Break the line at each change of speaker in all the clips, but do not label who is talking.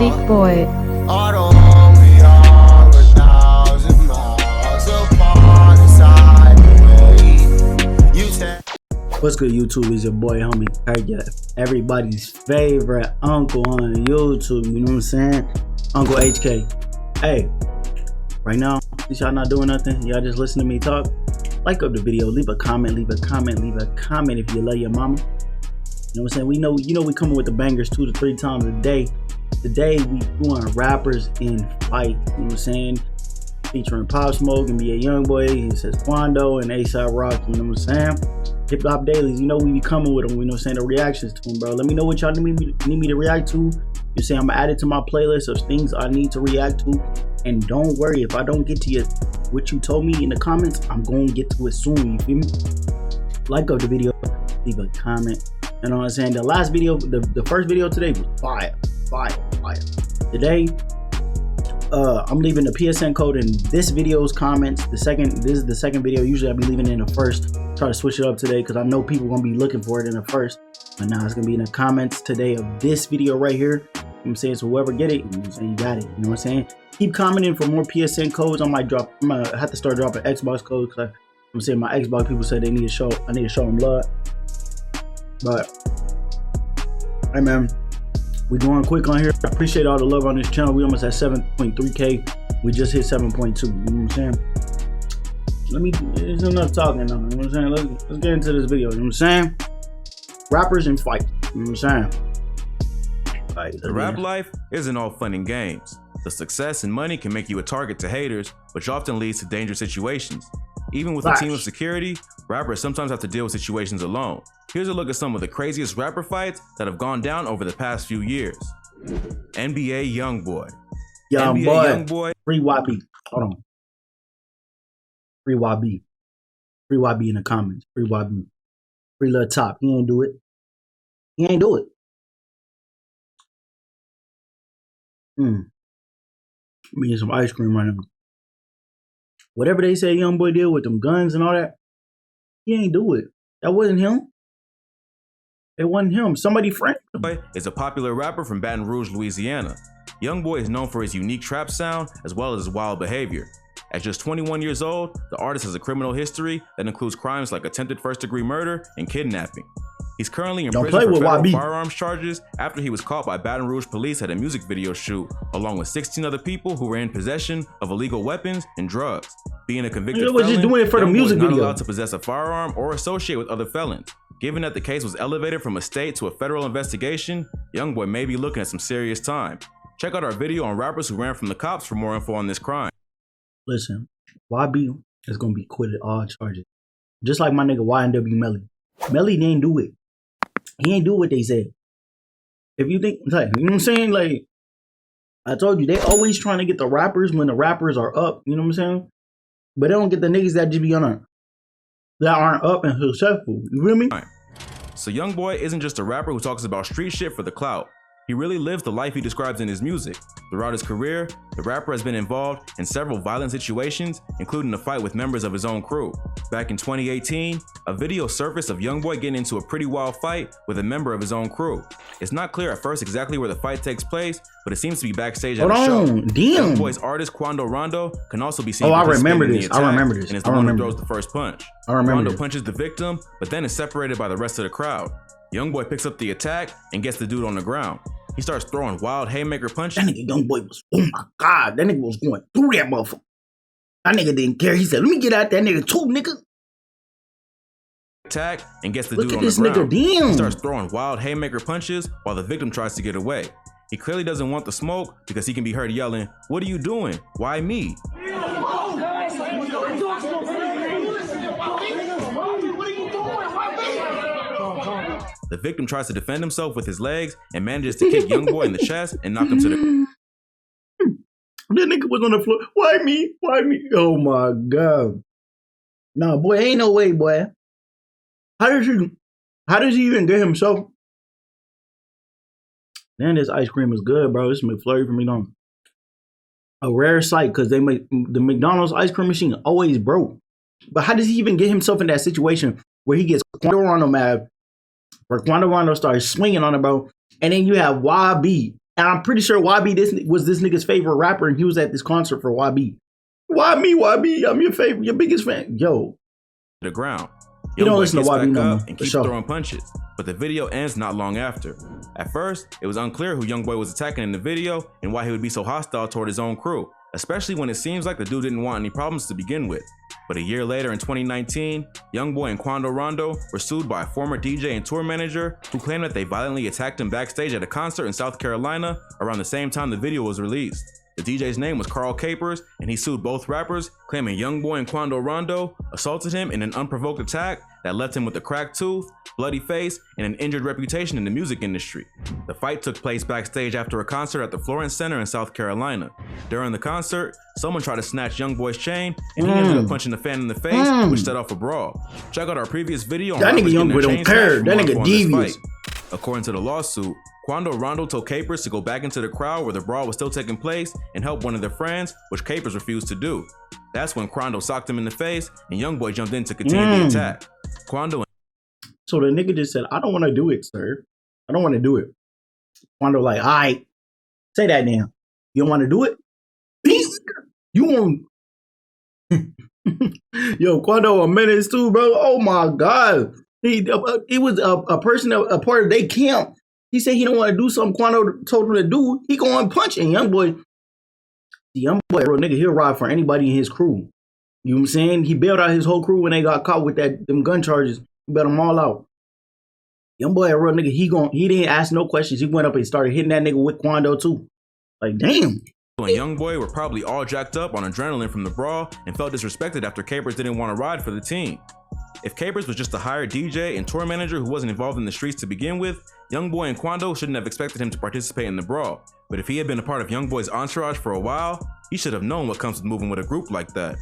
Big boy.
What's good, YouTube? It's your boy HomieKirk, everybody's favorite uncle on YouTube. You know what I'm saying? Uncle HK. Hey, right now, since y'all not doing nothing, y'all just listen to me talk. Like up the video, leave a comment if you love your mama. You know what I'm saying? We know, we coming with the bangers 2 to 3 times a day. Today we doing rappers in fight. You know what I'm saying? Featuring Pop Smoke and be a YoungBoy. He says Quando and ASAP Rocky. You know what I'm saying? Hip Hop Dailies. You know we be coming with them. You know what I'm saying? The reactions to them, bro. Let me know what y'all need me to react to. You say I'm gonna add it to my playlist of things I need to react to. And don't worry if I don't get to you what you told me in the comments. I'm gonna get to it soon. You feel me? Like up the video, leave a comment. You know what I'm saying? The last video, the first video today was fire. Today, I'm leaving the PSN code in this video's comments. This is the second video. Usually I'll be leaving it in the first. Try to switch it up today because I know people gonna be looking for it in the first. But now it's gonna be in the comments today of this video right here. You know what I'm saying? So whoever get it, you know what I'm saying, you got it. You know what I'm saying? Keep commenting for more PSN codes. I'm gonna have to start dropping Xbox codes because I'm saying my Xbox people said they need to show. I need to show them love. But hey man, we going quick on here. I appreciate all the love on this channel. We almost at 7.3K. We just hit 7.2. You know what I'm saying? It's enough talking now. You know what I'm saying? Let's get into this video. You know what I'm saying? Rappers and fight. You know what I'm saying? Right,
the rap life isn't all fun and games. The success and money can make you a target to haters, which often leads to dangerous situations. Even with a team of security, rappers sometimes have to deal with situations alone. Here's a look at some of the craziest rapper fights that have gone down over the past few years. NBA YoungBoy.
YoungBoy. Free YB. Hold on. Free YB. Free YB in the comments. Free YB. Free Lil Top. He ain't do it. He ain't do it. Me and some ice cream right now. Whatever they say YoungBoy did with them guns and all that, he ain't do it. That wasn't him. It wasn't him. Somebody framed him.
YoungBoy is a popular rapper from Baton Rouge, Louisiana. YoungBoy is known for his unique trap sound as well as his wild behavior. At just 21 years old, the artist has a criminal history that includes crimes like attempted first-degree murder and kidnapping. He's currently in prison for federal firearms charges after he was caught by Baton Rouge police at a music video shoot, along with 16 other people who were in possession of illegal weapons and drugs. Being a convicted felon,
just doing it for the music
video.
Not
allowed to possess a firearm or associate with other felons. Given that the case was elevated from a state to a federal investigation, YoungBoy may be looking at some serious time. Check out our video on rappers who ran from the cops for more info on this crime.
Listen, YB is gonna be acquitted all charges, just like my nigga YNW Melly. Melly didn't do it. He ain't do what they said. If you think, like, you know what I'm saying? Like, I told you, they always trying to get the rappers when the rappers are up. You know what I'm saying? But they don't get the niggas that just be on that aren't up and successful. You feel me?
So YoungBoy isn't just a rapper who talks about street shit for the clout. He really lives the life he describes in his music. Throughout his career, the rapper has been involved in several violent situations, including a fight with members of his own crew. Back in 2018, a video surfaced of YoungBoy getting into a pretty wild fight with a member of his own crew. It's not clear at first exactly where the fight takes place, but it seems to be backstage at a show.
Damn.
YoungBoy's artist Quando Rondo can also be seen.
I remember this.
And is the one who throws the first punch. Rondo punches the victim, but then is separated by the rest of the crowd. YoungBoy picks up the attack and gets the dude on the ground. He starts throwing wild haymaker punches.
That nigga YoungBoy was, oh my God, that nigga was going through that motherfucker. That nigga didn't care. He said, let me get out that nigga too, nigga.
Attack and gets the dude on the ground. He starts throwing wild haymaker punches while the victim tries to get away. He clearly doesn't want the smoke because he can be heard yelling, "What are you doing? Why me?" The victim tries to defend himself with his legs and manages to kick YoungBoy in the chest and knock him to the...
That nigga was on the floor. Why me? Why me? Oh my God. Nah, boy, ain't no way, boy. How does he even get himself? Man, this ice cream is good, bro. This McFlurry for me, though. A rare sight because they make the McDonald's ice cream machine always broke. But how does he even get himself in that situation where he gets Quando Rondo mad, where Quando Rondo starts swinging on it, bro, and then you have YB And I'm pretty sure YB was this nigga's favorite rapper, and he was at this concert for YB. Why me, YB? I'm your biggest fan. Yo.
The ground.
You don't listen to YB no more.
And keep throwing punches. But the video ends not long after. At first, it was unclear who YoungBoy was attacking in the video and why he would be so hostile toward his own crew, especially when it seems like the dude didn't want any problems to begin with. But a year later in 2019, YoungBoy and Quando Rondo were sued by a former DJ and tour manager who claimed that they violently attacked him backstage at a concert in South Carolina around the same time the video was released. The DJ's name was Carl Capers, and he sued both rappers, claiming YoungBoy and Quando Rondo assaulted him in an unprovoked attack that left him with a cracked tooth, bloody face, and an injured reputation in the music industry. The fight took place backstage after a concert at the Florence Center in South Carolina. During the concert, someone tried to snatch YoungBoy's chain, and he ended up punching the fan in the face, which set off a brawl. Check out our previous video on
that nigga YoungBoy don't care. That nigga devious.
According to the lawsuit, Quando Rondo told Capers to go back into the crowd where the brawl was still taking place and help one of their friends, which Capers refused to do. That's when Quando socked him in the face and YoungBoy jumped in to continue the attack.
So the nigga just said, I don't want to do it, sir. I don't want to do it. Quando like, all right, say that now. You don't want to do it? You won't. Yo, Quando a menace too, bro. Oh my God. It was a person, a part of their camp. He said he don't want to do something Quando told him to do. He go and punch. And YoungBoy, bro, nigga, he'll ride for anybody in his crew. You know what I'm saying? He bailed out his whole crew when they got caught with them gun charges. He bailed them all out. YoungBoy, a real nigga, he didn't ask no questions. He went up and started hitting that nigga with Quando too. Like, damn.
And YoungBoy were probably all jacked up on adrenaline from the brawl and felt disrespected after Capers didn't want to ride for the team. If Capers was just a hired DJ and tour manager who wasn't involved in the streets to begin with, YoungBoy and Quando shouldn't have expected him to participate in the brawl. But if he had been a part of YoungBoy's entourage for a while, he should have known what comes with moving with a group like that.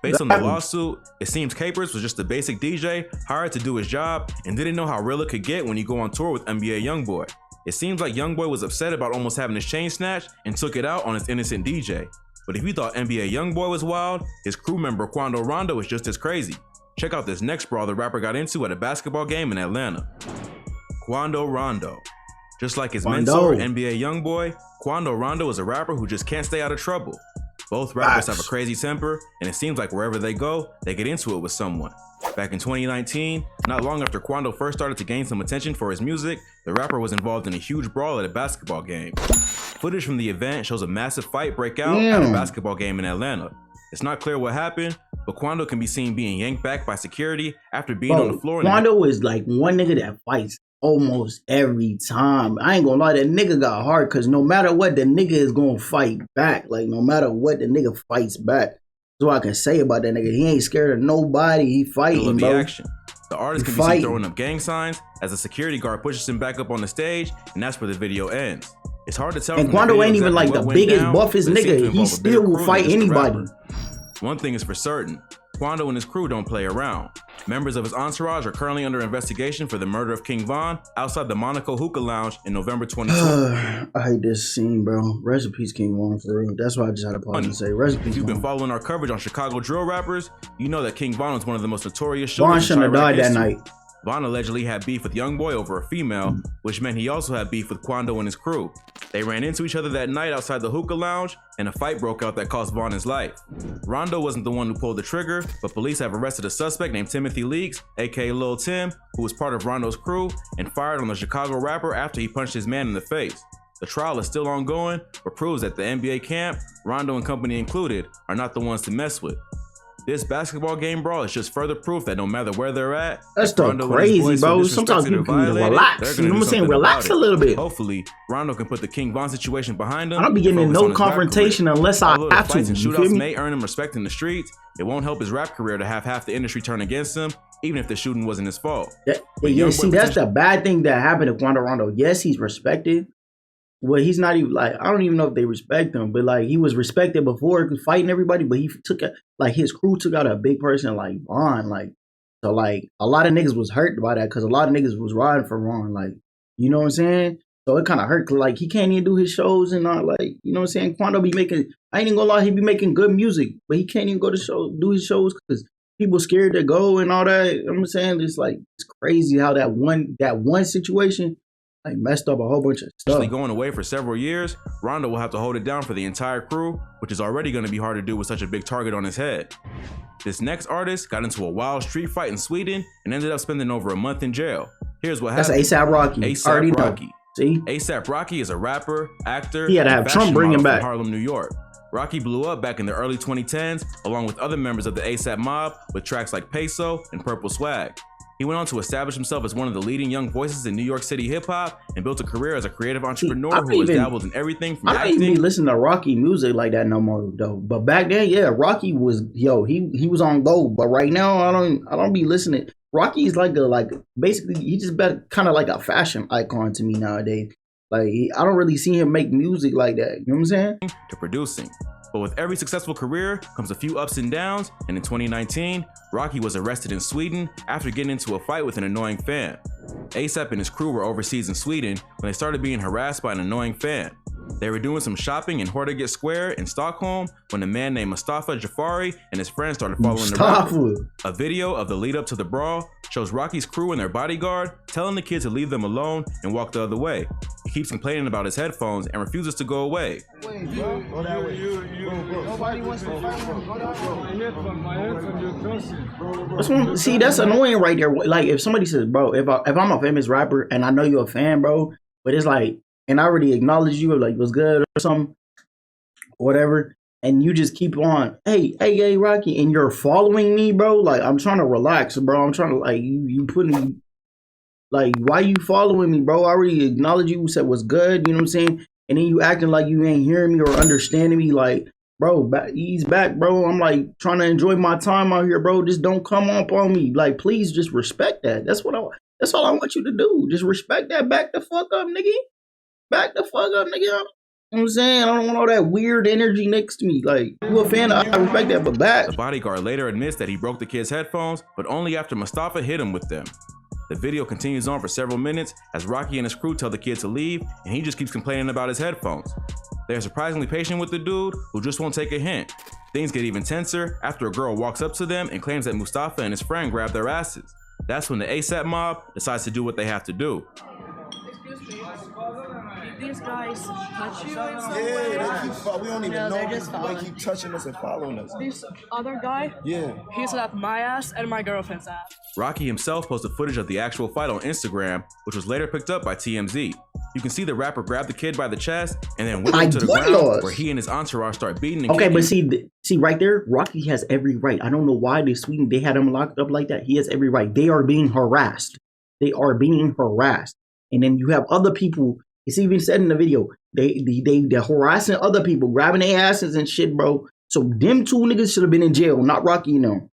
Based on the lawsuit, it seems Capers was just a basic DJ hired to do his job and didn't know how real it could get when you go on tour with NBA YoungBoy. It seems like YoungBoy was upset about almost having his chain snatched and took it out on his innocent DJ. But if you thought NBA YoungBoy was wild, his crew member Quando Rondo is just as crazy. Check out this next brawl the rapper got into at a basketball game in Atlanta. Quando Rondo. Just like his mentor, NBA YoungBoy, Quando Rondo is a rapper who just can't stay out of trouble. Both rappers have a crazy temper, and it seems like wherever they go, they get into it with someone. Back in 2019, not long after Quando first started to gain some attention for his music, the rapper was involved in a huge brawl at a basketball game. Footage from the event shows a massive fight break out at a basketball game in Atlanta. It's not clear what happened, but Quando can be seen being yanked back by security after being on the floor.
Quando is like one nigga that fights almost every time. I ain't gonna lie, that nigga got hard because no matter what, the nigga is gonna fight back. Like, no matter what, the nigga fights back. That's what I can say about that nigga. He ain't scared of nobody. He fighting, bro.
Action. The artist can be seen throwing up gang signs as a security guard pushes him back up on the stage, and that's where the video ends. It's hard to tell. And
Quando ain't even like the biggest, buffest nigga. He still will fight anybody.
One thing is for certain, Quando and his crew don't play around. Members of his entourage are currently under investigation for the murder of King Von outside the Monaco Hookah Lounge in November 2020.
I hate this scene, bro. Rest in peace, King Von, for real. That's why I just had to pause and say rest in peace.
If you've been following our coverage on Chicago drill rappers, you know that King Von was one of the most notorious shooters.
Von shouldn't have died that night.
Von allegedly had beef with YoungBoy over a female, which meant he also had beef with Quando and his crew. They ran into each other that night outside the hookah lounge, and a fight broke out that cost Von his life. Rondo wasn't the one who pulled the trigger, but police have arrested a suspect named Timothy Leaks, aka Lil Tim, who was part of Rondo's crew, and fired on the Chicago rapper after he punched his man in the face. The trial is still ongoing, but proves that the NBA camp, Rondo and company included, are not the ones to mess with. This basketball game brawl is just further proof that no matter where they're at,
that's the crazy, bro. Sometimes people can relax. You know what I'm saying? Relax a little bit.
Hopefully, Rondo can put the King Von situation behind him.
I don't be getting in no confrontation unless I have to.
Fights and shootouts may earn him respect in the streets. It won't help his rap career to have half the industry turn against him, even if the shooting wasn't his fault.
Yeah, see, that's the bad thing that happened to Quando Rondo. Yes, he's respected. Well, he's not even like, I don't even know if they respect him, but like he was respected before fighting everybody, but he took like his crew took out a big person like Von, like, so like a lot of niggas was hurt by that because a lot of niggas was riding for Von, like, you know what I'm saying? So it kind of hurt, cause like he can't even do his shows and all, like, you know what I'm saying? Quando be making, I ain't even gonna lie, he be making good music, but he can't even go to do his shows because people scared to go and all that. You know what I'm saying? It's like, it's crazy how that one situation like messed up a whole bunch of stuff.
Actually going away for several years, Rondo will have to hold it down for the entire crew, which is already going to be hard to do with such a big target on his head. This next artist got into a wild street fight in Sweden and ended up spending over a month in jail. Here's what happened.
That's ASAP Rocky.
ASAP Rocky.
See?
ASAP Rocky is a rapper, actor,
He had to have
and
Trump
fashion
bring him
model
back.
from Harlem, New York. Rocky blew up back in the early 2010s, along with other members of the ASAP mob with tracks like Peso and Purple Swag. He went on to establish himself as one of the leading young voices in New York City hip-hop and built a career as a creative entrepreneur who has dabbled in everything from
I don't
acting.
even be listening to Rocky music like that no more though. But back then, yeah, Rocky was he was on gold. But right now, I don't be listening. Rocky's basically he just kind of like a fashion icon to me nowadays. Like I don't really see him make music like that. You know what I'm saying?
To producing. But with every successful career comes a few ups and downs, and in 2019, Rocky was arrested in Sweden after getting into a fight with an annoying fan. ASAP and his crew were overseas in Sweden when they started being harassed by an annoying fan. They were doing some shopping in Hortiget Square in Stockholm when a man named Mustafa Jafari and his friends started following the rapper. A video of the lead up to the brawl shows Rocky's crew and their bodyguard telling the kid to leave them alone and walk the other way. He keeps complaining about his headphones and refuses to go away.
Wait, bro. Go that way. Nobody wants to fight him. Go that way.
See, that's annoying right there. Like if somebody says, bro, if I'm a famous rapper and I know you're a fan, bro, but it's like, and I already acknowledge you, like what's good or something, whatever, and you just keep on, hey, Rocky, and you're following me, bro. Like I'm trying to relax, bro. I'm trying to like you putting like why you following me, bro? I already acknowledge you, said what's good, you know what I'm saying, and then you acting like you ain't hearing me or understanding me, like. Bro, ease back, bro. I'm like trying to enjoy my time out here, bro. Just don't come up on me. Like, please just respect that. That's all I want you to do. Just respect that. Back the fuck up, nigga. Back the fuck up, nigga. You know what I'm saying? I don't want all that weird energy next to me. Like, you a fan, I respect that, but back.
The bodyguard later admits that he broke the kid's headphones, but only after Mustafa hit him with them. The video continues on for several minutes as Rocky and his crew tell the kid to leave, and he just keeps complaining about his headphones. They're surprisingly patient with the dude, who just won't take a hint. Things get even tenser after a girl walks up to them and claims that Mustafa and his friend grabbed their asses. That's when the ASAP mob decides to do what they have to do.
Excuse me, did these guys touch you in some way?
Yeah, they keep we don't even
No,
know.
they're just
They
following.
keep touching us and following us.
This other guy,
Yeah.
he slapped my ass and my girlfriend's ass.
Rocky himself posted footage of the actual fight on Instagram, which was later picked up by TMZ. You can see the rapper grab the kid by the chest and then whip him to the ground, where he and his entourage start beating and
Okay,
kicking.
but see right there, Rocky has every right. I don't know why they had him locked up like that. He has every right. They are being harassed. They are being harassed. And then you have other people. It's even said in the video. They're harassing other people, grabbing their asses and shit, bro. So them two niggas should have been in jail, not Rocky, you know.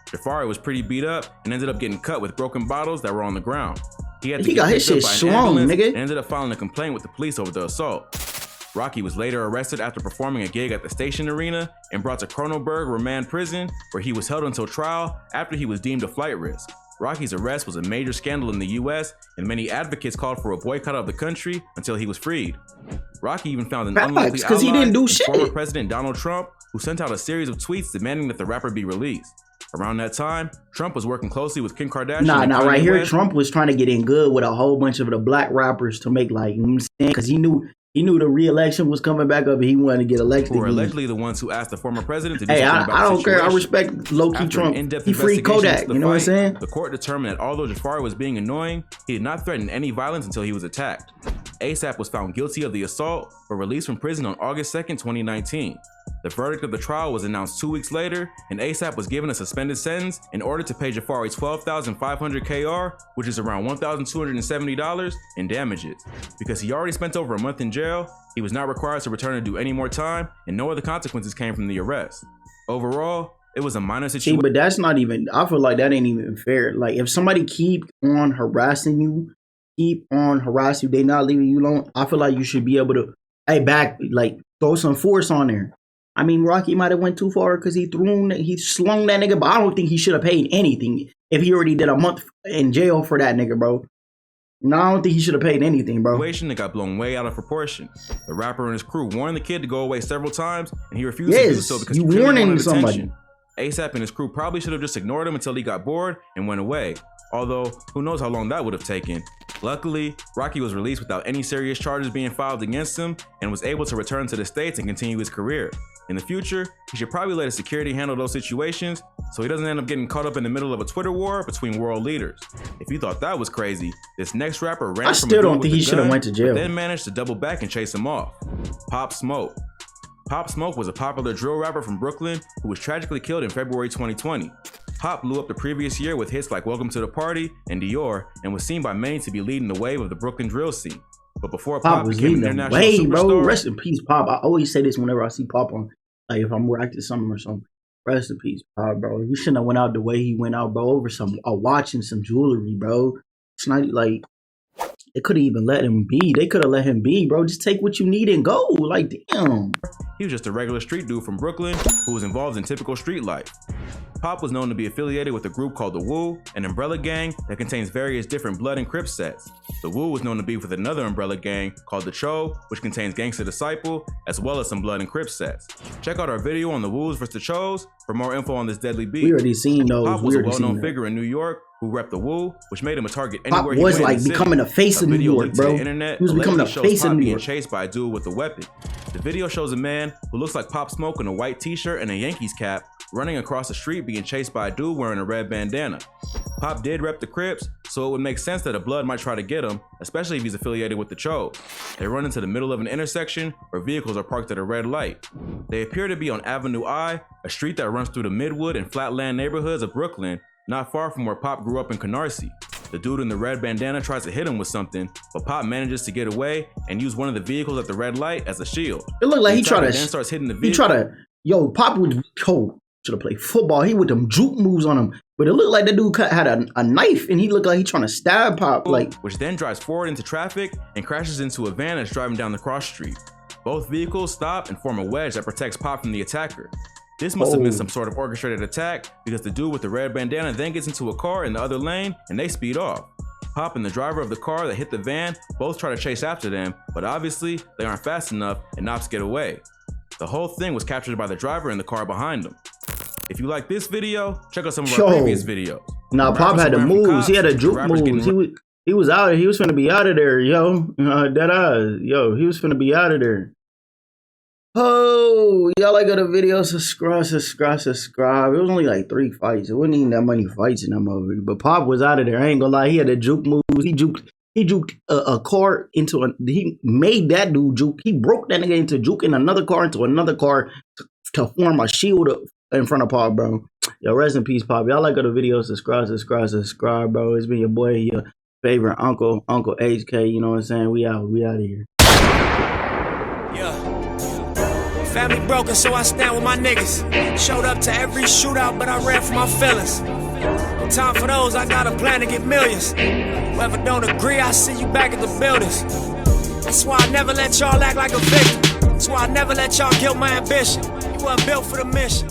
Jafari was pretty beat up and ended up getting cut with broken bottles that were on the ground. He
got his shit slung, nigga.
And ended up filing a complaint with the police over the assault. Rocky was later arrested after performing a gig at the Station Arena and brought to Kronenberg Remand Prison, where he was held until trial after he was deemed a flight risk. Rocky's arrest was a major scandal in the US, and many advocates called for a boycott of the country until he was freed. Rocky even found an unlikely ally
he didn't do
in
shit.
former President Donald Trump, who sent out a series of tweets demanding that the rapper be released. Around that time, Trump was working closely with Kim Kardashian.
Nah,
Kanye
right here,
West.
Trump was trying to get in good with a whole bunch of the black rappers to make like, you know what I'm saying? Because he knew the re-election was coming back up and he wanted to get elected.
Who were allegedly the ones who asked the former president to do
Hey,
something
I
about the
don't care. I
situation.
respect low-key
After
Trump.
an in-depth
He freed
investigation
Kodak,
into the
you know what I'm
fight,
saying?
The court determined that although Jafari was being annoying, he did not threaten any violence until he was attacked. ASAP was found guilty of the assault, but released from prison on August 2nd, 2019. The verdict of the trial was announced 2 weeks later, and ASAP was given a suspended sentence in order to pay Jafari $12,500 KR, which is around $1,270 in damages. Because he already spent over a month in jail, he was not required to return to do any more time, and no other consequences came from the arrest. Overall, it was a minor
See,
situation.
but that's not even, I feel like that ain't even fair. Like, if somebody keep on harassing you, they not leaving you alone, I feel like you should be able to, throw some force on there. I mean, Rocky might have went too far because he slung that nigga, but I don't think he should have paid anything if he already did a month in jail for that nigga, bro. No, I don't think he should have paid anything, bro.
That got blown way out of proportion. The rapper and his crew warned the kid to go away several times, and he refused to do so because he clearly
warning
wanted
somebody.
attention. ASAP and his crew probably should have just ignored him until he got bored and went away. Although, who knows how long that would have taken. Luckily, Rocky was released without any serious charges being filed against him and was able to return to the States and continue his career. In the future, he should probably let his security handle those situations so he doesn't end up getting caught up in the middle of a Twitter war between world leaders. If you thought that was crazy, this next rapper ran from a dude with a gun,
went to jail,
but then managed to double back and chase him off. Pop Smoke. Pop Smoke was a popular drill rapper from Brooklyn who was tragically killed in February 2020. Pop blew up the previous year with hits like Welcome to the Party and Dior and was seen by many to be leading the wave of the Brooklyn drill scene. But before Pop
was
became
leading
an
the
international
way, bro.
superstar,
Rest in peace, Pop. I always say this whenever I see Pop on, like if I'm reacting to something or something. Rest in peace, Pop, bro. He shouldn't have went out the way he went out, bro, over a watch and some jewelry, bro. It's not like they could have even let him be. They could have let him be, bro. Just take what you need and go. Like, damn.
He was just a regular street dude from Brooklyn who was involved in typical street life. Pop was known to be affiliated with a group called the Wu, an umbrella gang that contains various different Blood and Crip sets. The Wu was known to be with another umbrella gang called the Cho, which contains Gangsta Disciple, as well as some Blood and Crip sets. Check out our video on the Wus versus the Chos for more info on this deadly beef.
We already seen those.
Pop was a well-known figure in New York who repped the Wu, which made him a target
Pop
anywhere he
was
went
like
in the
becoming
city.
a face of New York, bro.
The internet
He was becoming a face of New
being
York.
chased by a dude with a weapon. The video shows a man who looks like Pop Smoke in a white t-shirt and a Yankees cap running across the street being chased by a dude wearing a red bandana. Pop did rep the Crips, so it would make sense that a Blood might try to get him, especially if he's affiliated with the Cho. They run into the middle of an intersection where vehicles are parked at a red light. They appear to be on Avenue I, a street that runs through the Midwood and Flatland neighborhoods of Brooklyn, not far from where Pop grew up in Canarsie. The dude in the red bandana tries to hit him with something, but Pop manages to get away and use one of the vehicles at the red light as a shield.
It looked like he tried to.
Then starts hitting the vehicle.
He tried to. Yo, Pop would should have played football. He with them juke moves on him, but it looked like the dude had a knife, and he looked like he trying to stab Pop. Like,
which then drives forward into traffic and crashes into a van that's driving down the cross street. Both vehicles stop and form a wedge that protects Pop from the attacker. This must have been some sort of orchestrated attack because the dude with the red bandana then gets into a car in the other lane and they speed off. Pop and the driver of the car that hit the van both try to chase after them, but obviously they aren't fast enough and Knops get away. The whole thing was captured by the driver in the car behind them. If you like this video, check out some of our previous videos.
Nah, Pop had the moves. He had a juke moves. He was out. He was finna be out of there, yo. Dead eyes, yo. He was finna be out of there. Oh, y'all like the video? Subscribe. It was only like 3 fights. It wasn't even that many fights in that movie. But Pop was out of there. I ain't gonna lie. He had the juke moves. He juked a car into a. He made that dude juke. He broke that nigga into juking another car into another car to form a shield in front of Pop, bro. Yo, rest in peace, Pop. Y'all like the video? Subscribe, bro. It's been your boy, your favorite Uncle HK. You know what I'm saying? We out of here.
Yeah. Family broken, so I stand with my niggas. Showed up to every shootout, but I ran for my feelings. No time for those, I got a plan to get millions. Whoever don't agree, I see you back at the buildings. That's why I never let y'all act like a victim. That's why I never let y'all kill my ambition. You weren't built for the mission.